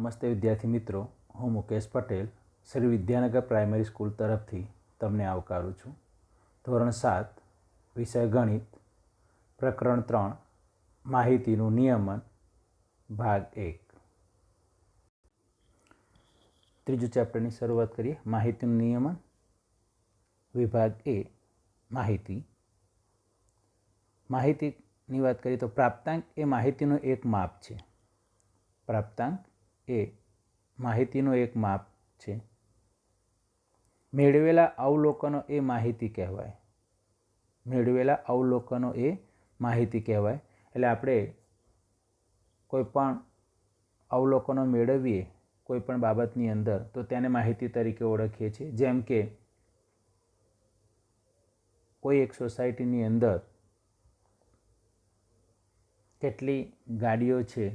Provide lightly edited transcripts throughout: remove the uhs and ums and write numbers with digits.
નમસ્તે વિદ્યાર્થી મિત્રો, હું મુકેશ પટેલ શ્રી વિદ્યાનગર પ્રાઇમરી સ્કૂલ તરફથી તમને આવકારું છું. ધોરણ 7 વિષય ગણિત, પ્રકરણ 3 માહિતીનું નિયમન, ભાગ 1. ત્રીજું ચેપ્ટરની શરૂઆત કરીએ. માહિતીનું નિયમન, વિભાગ A, માહિતી. માહિતીની વાત કરીએ તો પ્રાપ્તાંક એ માહિતીનું એક માપ છે. પ્રાપ્તાંક એ માહિતીનું એક માપ છે. મેળવેલા અવલોકનો એ માહિતી કહેવાય. મેળવેલા અવલોકનો એ માહિતી કહેવાય. એટલે આપણે કોઈ પણ અવલોકનો મેળવીએ કોઈ પણ બાબતની અંદર તો તેને માહિતી તરીકે ઓળખીએ છીએ. જેમ કે કોઈ એક સોસાયટીની અંદર કેટલી ગાડીઓ છે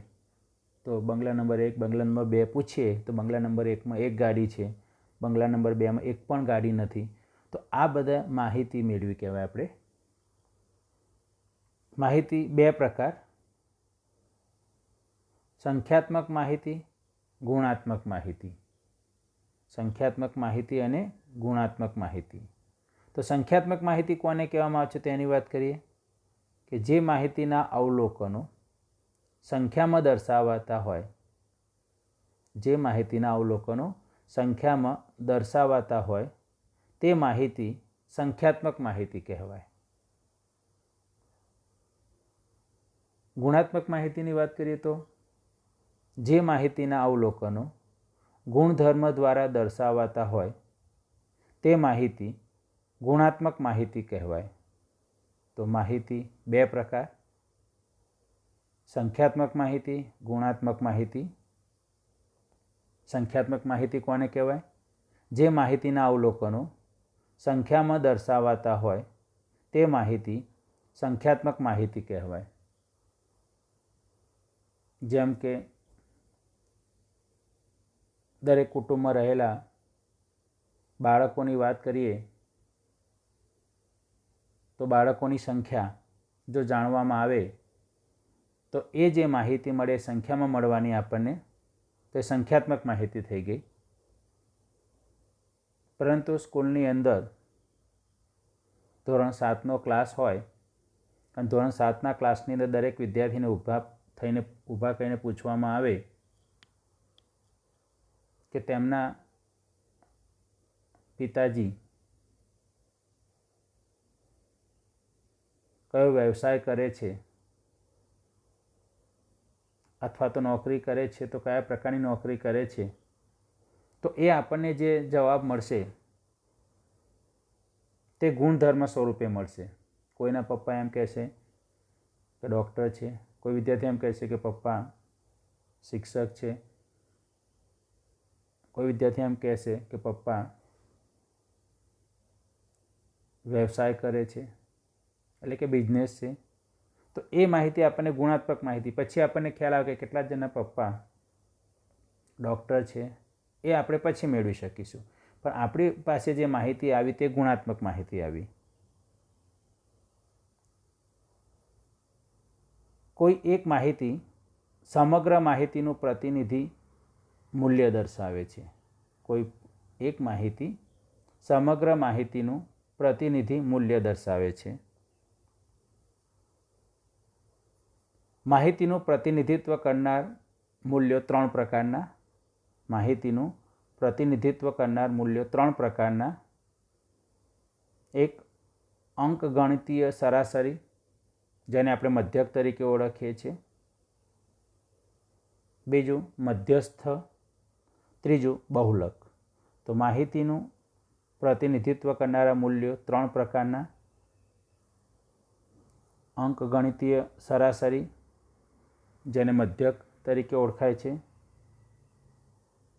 તો બંગલા નંબર 1, બંગલા નંબર 2 પૂછીએ તો બંગલા નંબર 1માં એક ગાડી છે, બંગલા નંબર 2માં એક પણ ગાડી નથી. તો આ બધા માહિતી મેળવી કહેવાય આપણે. માહિતી બે પ્રકાર: સંખ્યાત્મક માહિતી, ગુણાત્મક માહિતી. સંખ્યાત્મક માહિતી અને ગુણાત્મક માહિતી. તો સંખ્યાત્મક માહિતી કોને કહેવામાં આવે છે તેની વાત કરીએ કે જે માહિતીના અવલોકનો સંખ્યામાં દર્શાવાતા હોય. જે માહિતીના અવલોકનો સંખ્યામાં દર્શાવાતા હોય તે માહિતી સંખ્યાત્મક માહિતી કહેવાય. ગુણાત્મક માહિતીની વાત કરીએ તો જે માહિતીના અવલોકનો ગુણધર્મ દ્વારા દર્શાવાતા હોય તે માહિતી ગુણાત્મક માહિતી કહેવાય. તો માહિતી બે પ્રકાર: સંખ્યાત્મક માહિતી, ગુણાત્મક માહિતી. સંખ્યાત્મક માહિતી કોને કહેવાય? જે માહિતીના અવલોકનો સંખ્યામાં દર્શાવાતા હોય તે માહિતી સંખ્યાત્મક માહિતી કહેવાય. જેમ કે દરેક કુટુંબમાં રહેલા બાળકોની વાત કરીએ તો બાળકોની સંખ્યા જો જાણવામાં આવે તો એ જે માહિતી મળે સંખ્યામાં મળવાની આપણને, તો એ સંખ્યાત્મક માહિતી થઈ ગઈ. પરંતુ સ્કૂલની અંદર ધોરણ 7નો ક્લાસ હોય અને ધોરણ 7ના ક્લાસની અંદર દરેક વિદ્યાર્થીને ઊભા કરીને પૂછવામાં આવે કે તેમના પિતાજી કયો વ્યવસાય કરે છે અથવા તો નોકરી કરે છે તો કયા પ્રકારની નોકરી કરે છે, તો એ આપણને જે જવાબ મળશે તે ગુણધર્મ સ્વરૂપે મળશે. કોઈના પપ્પા એમ કહેશે કે ડૉક્ટર છે, કોઈ વિદ્યાર્થી એમ કહેશે કે પપ્પા શિક્ષક છે, કોઈ વિદ્યાર્થી એમ કહેશે કે પપ્પા વ્યવસાય કરે છે એટલે કે બિઝનેસ છે. તો એ માહિતી આપણને ગુણાત્મક માહિતી. પછી આપણને ખ્યાલ આવે કે કેટલા જણના પપ્પા ડૉક્ટર છે એ આપણે પછી મેળવી શકીશું. પણ આપણી પાસે જે માહિતી આવી તે ગુણાત્મક માહિતી આવી. કોઈ એક માહિતી સમગ્ર માહિતીનું પ્રતિનિધિ મૂલ્ય દર્શાવે છે. કોઈ એક માહિતી સમગ્ર માહિતીનું પ્રતિનિધિ મૂલ્ય દર્શાવે છે. માહિતીનું પ્રતિનિધિત્વ કરનાર મૂલ્યો 3 પ્રકારના. માહિતીનું પ્રતિનિધિત્વ કરનાર મૂલ્યો 3 પ્રકારના. એક અંકગણિતીય સરાસરી, જેને આપણે મધ્યક તરીકે ઓળખીએ છીએ. બીજું મધ્યસ્થ. ત્રીજું બહુલક. તો માહિતીનું પ્રતિનિધિત્વ કરનારા મૂલ્યો 3 પ્રકારના: અંકગણિતીય સરાસરી, જેને મધ્યક તરીકે ઓળખાય છે.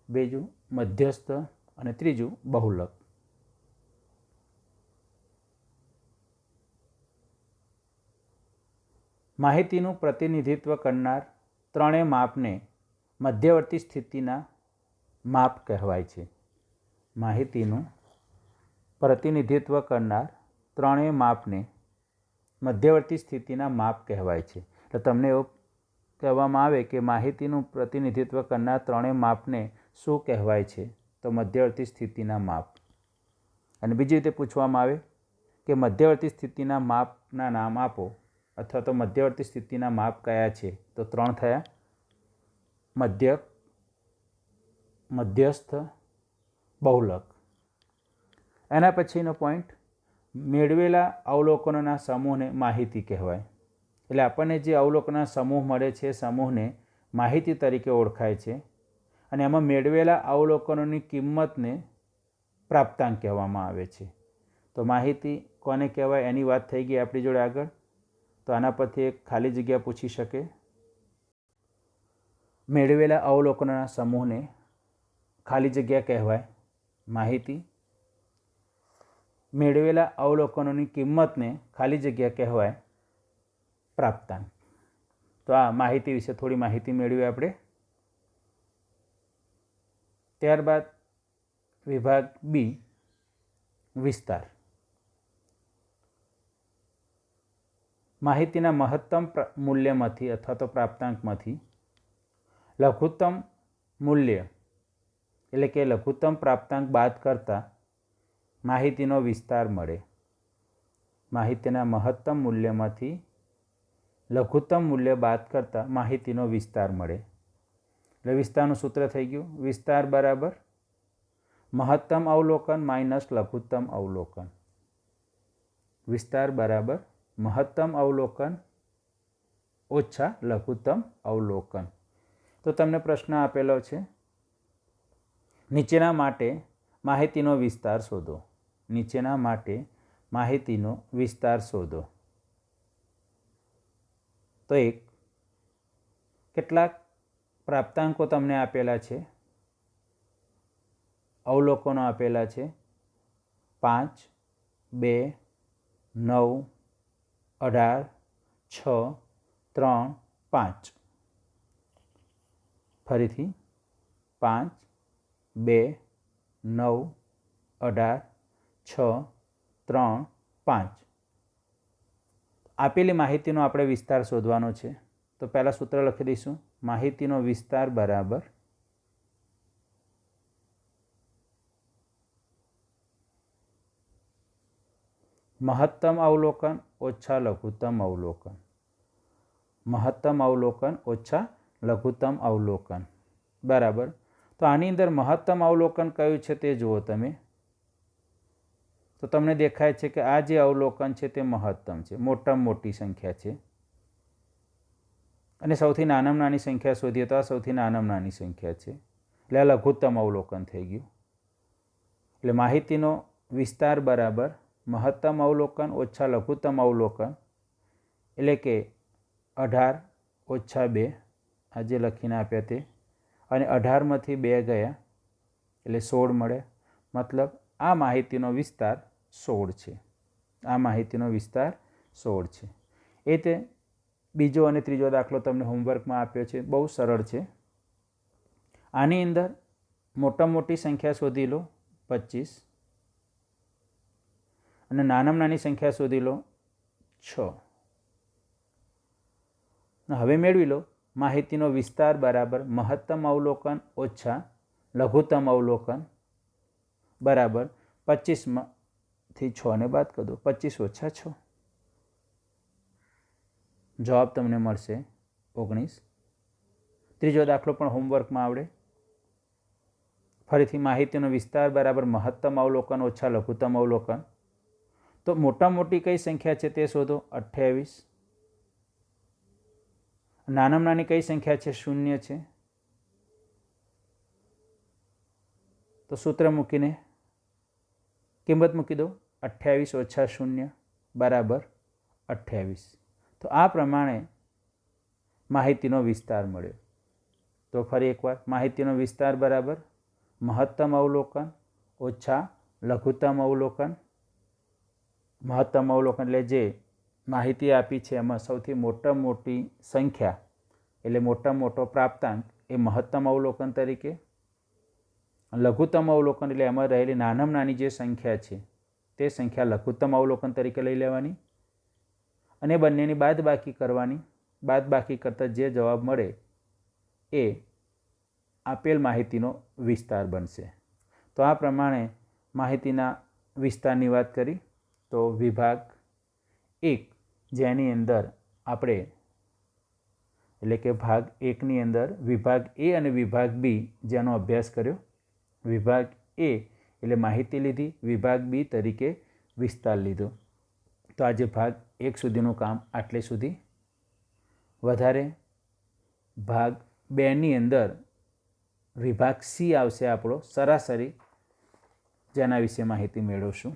બીજું મધ્યસ્થ અને ત્રીજું બહુલક. માહિતીનું પ્રતિનિધિત્વ કરનાર ત્રણેય માપને મધ્યવર્તી સ્થિતિના માપ કહેવાય છે. માહિતીનું પ્રતિનિધિત્વ કરનાર ત્રણેય માપને મધ્યવર્તી સ્થિતિના માપ કહેવાય છે. તો તમને એવો કહેવામાં આવે કે માહિતીનું પ્રતિનિધિત્વ કરનાર ત્રણેય માપને શું કહેવાય છે? તો મધ્યવર્તી સ્થિતિના માપ. અને બીજી રીતે પૂછવામાં આવે કે મધ્યવર્તી સ્થિતિના માપના નામ આપો, અથવા તો મધ્યવર્તી સ્થિતિના માપ કયા છે? તો 3 થયા: મધ્યક, મધ્યસ્થ, બહુલક. એના પછીનો પોઈન્ટ, મેળવેલા અવલોકનોના સમૂહને માહિતી કહેવાય. એટલે આપણને જે અવલોકનના સમૂહ મળે છે એ સમૂહને માહિતી તરીકે ઓળખાય છે. અને એમાં મેળવેલા અવલોકનોની કિંમતને પ્રાપ્તાંક કહેવામાં આવે છે. તો માહિતી કોને કહેવાય એની વાત થઈ ગઈ આપણી જોડે આગળ. તો આના પરથી એક ખાલી જગ્યા પૂછી શકે. મેળવેલા અવલોકનોના સમૂહને ખાલી જગ્યા કહેવાય માહિતી. મેળવેલા અવલોકનોની કિંમતને ખાલી જગ્યા કહેવાય પ્રાપ્તાંક. તો આ માહિતી વિશે થોડી માહિતી મેળવી આપણે. ત્યારબાદ વિભાગ બી, વિસ્તાર. માહિતીના મહત્તમ મૂલ્યમાંથી અથવા તો પ્રાપ્તાંકમાંથી લઘુત્તમ મૂલ્ય એટલે કે લઘુત્તમ પ્રાપ્તાંક બાદ કરતાં માહિતીનો વિસ્તાર મળે. માહિતીના મહત્તમ મૂલ્યમાંથી લઘુત્તમ મૂલ્ય બાદ કરતાં માહિતીનો વિસ્તાર મળે. એટલે વિસ્તારનું સૂત્ર થઈ ગયું, વિસ્તાર બરાબર મહત્તમ અવલોકન માઇનસ લઘુત્તમ અવલોકન. વિસ્તાર બરાબર મહત્તમ અવલોકન ઓછા લઘુત્તમ અવલોકન. તો તમને પ્રશ્ન આપેલો છે, નીચેના માટે માહિતીનો વિસ્તાર શોધો. નીચેના માટે માહિતીનો વિસ્તાર શોધો. તો એક, કેટલાક પ્રાપ્તાંકો તમને આપેલા છે, અવલોકનો આપેલા છે 5, 2, 9, 18, 6, 3, 5. ફરીથી 5, 2, 9, 18, 6, 3, 5. આપેલી માહિતીનો આપણે વિસ્તાર શોધવાનો છે. તો પહેલાં સૂત્ર લખી દઈશું, માહિતીનો વિસ્તાર બરાબર મહત્તમ અવલોકન ઓછા લઘુત્તમ અવલોકન. મહત્તમ અવલોકન ઓછા લઘુત્તમ અવલોકન બરાબર. તો આની અંદર મહત્તમ અવલોકન કયું છે તે જુઓ તમે. તો તમને દેખાય છે કે આ જે અવલોકન છે તે મહત્તમ છે, મોટામાં મોટી સંખ્યા છે. અને સૌથી નાનામાં નાની સંખ્યા શોધીએ તો આ સૌથી નાનામાં નાની સંખ્યા છે. એટલે આ લઘુત્તમ અવલોકન થઈ ગયું. એટલે માહિતીનો વિસ્તાર બરાબર મહત્તમ અવલોકન ઓછા લઘુત્તમ અવલોકન, એટલે કે 18 ઓછા 2, આ જે લખીને આપ્યા તે. અને 18માંથી 2 ગયા એટલે 16 મળે. મતલબ આ માહિતીનો વિસ્તાર 16 છે. આ માહિતીનો વિસ્તાર 16 છે. એ તે બીજો અને ત્રીજો દાખલો તમને હોમવર્કમાં આપ્યો છે, બહુ સરળ છે. આની અંદર મોટામાં મોટી સંખ્યા શોધી લો 25 અને નાનામાં નાની સંખ્યા શોધી લો 6. હવે મેળવી લો માહિતીનો વિસ્તાર બરાબર મહત્તમ અવલોકન ઓછા લઘુત્તમ અવલોકન બરાબર 25માંથી 6ને બાદ કરી દો, 25 ઓછા 6. જવાબ તમને મળશે 19. ત્રીજો દાખલો પણ હોમવર્કમાં આવડે. ફરીથી માહિતીનો વિસ્તાર બરાબર મહત્તમ અવલોકન ઓછા લઘુત્તમ અવલોકન. તો મોટામાં મોટી કઈ સંખ્યા છે તે શોધો, 28. નાનામાં નાની કઈ સંખ્યા છે, 0 છે. તો સૂત્ર મૂકીને કિંમત મૂકી દો, 28 ઓછા 0 બરાબર 28. તો આ પ્રમાણે માહિતીનો વિસ્તાર મળ્યો. તો ફરી એકવાર, માહિતીનો વિસ્તાર બરાબર મહત્તમ અવલોકન ઓછા લઘુત્તમ અવલોકન. મહત્તમ અવલોકન એટલે જે માહિતી આપી છે એમાં સૌથી મોટામાં મોટી સંખ્યા એટલે મોટામાં મોટો પ્રાપ્તાંક એ મહત્તમ અવલોકન તરીકે. લઘુત્તમ અવલોકન એટલે એમાં રહેલી નાનામાં નાની જે સંખ્યા છે તે સંખ્યા લઘુત્તમ અવલોકન તરીકે લઈ લેવાની અને બંનેની બાદબાકી કરવાની. બાદબાકી કરતાં જે જવાબ મળે એ આપેલ માહિતીનો વિસ્તાર બનશે. તો આ પ્રમાણે માહિતીના વિસ્તારની વાત કરી. તો વિભાગ 1 જેની અંદર આપણે એટલે કે ભાગ 1ની અંદર વિભાગ A અને વિભાગ B જેનો અભ્યાસ કર્યો. વિભાગ A એટલે માહિતી લીધી, વિભાગ B તરીકે વિસ્તાર લીધો. તો આજે ભાગ 1 સુધીનું કામ આટલે સુધી. વધારે ભાગ 2ની અંદર વિભાગ C આવશે આપણો સરાસરી, જેના વિશે માહિતી મેળવશું.